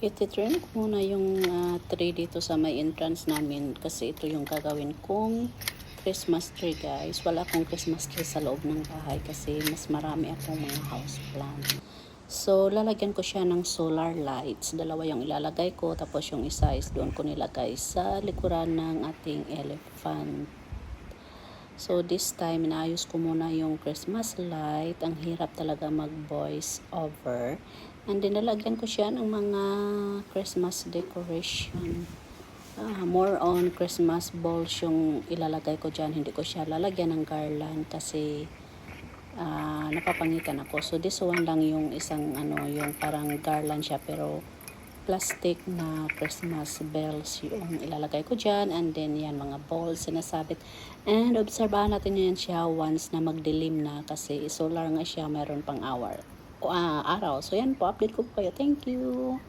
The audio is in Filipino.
Iti-trim ko muna yung tree dito sa may entrance namin kasi ito yung gagawin kong Christmas tree, guys. Wala akong Christmas tree sa loob ng bahay kasi mas marami akong mga house plant. So, lalagyan ko siya ng solar lights. Dalawa yung ilalagay ko, tapos yung isa is doon ko nilagay sa likuran ng ating elephant. So, this time, inaayos ko muna yung Christmas light. Ang hirap talaga mag-voice over. And then, nalagyan ko siya ng mga Christmas decoration. More on Christmas balls yung ilalagay ko dyan. Hindi ko siya lalagyan ng garland kasi napapangitan ako. So, this one lang yung isang, yung parang garland siya pero plastic na Christmas bells yung ilalagay ko dyan, and then yan mga balls sinasabit, and obserbahan natin yan siya once na magdilim na kasi solar nga siya, mayroon pang araw. So yan po, update ko po kayo. Thank you.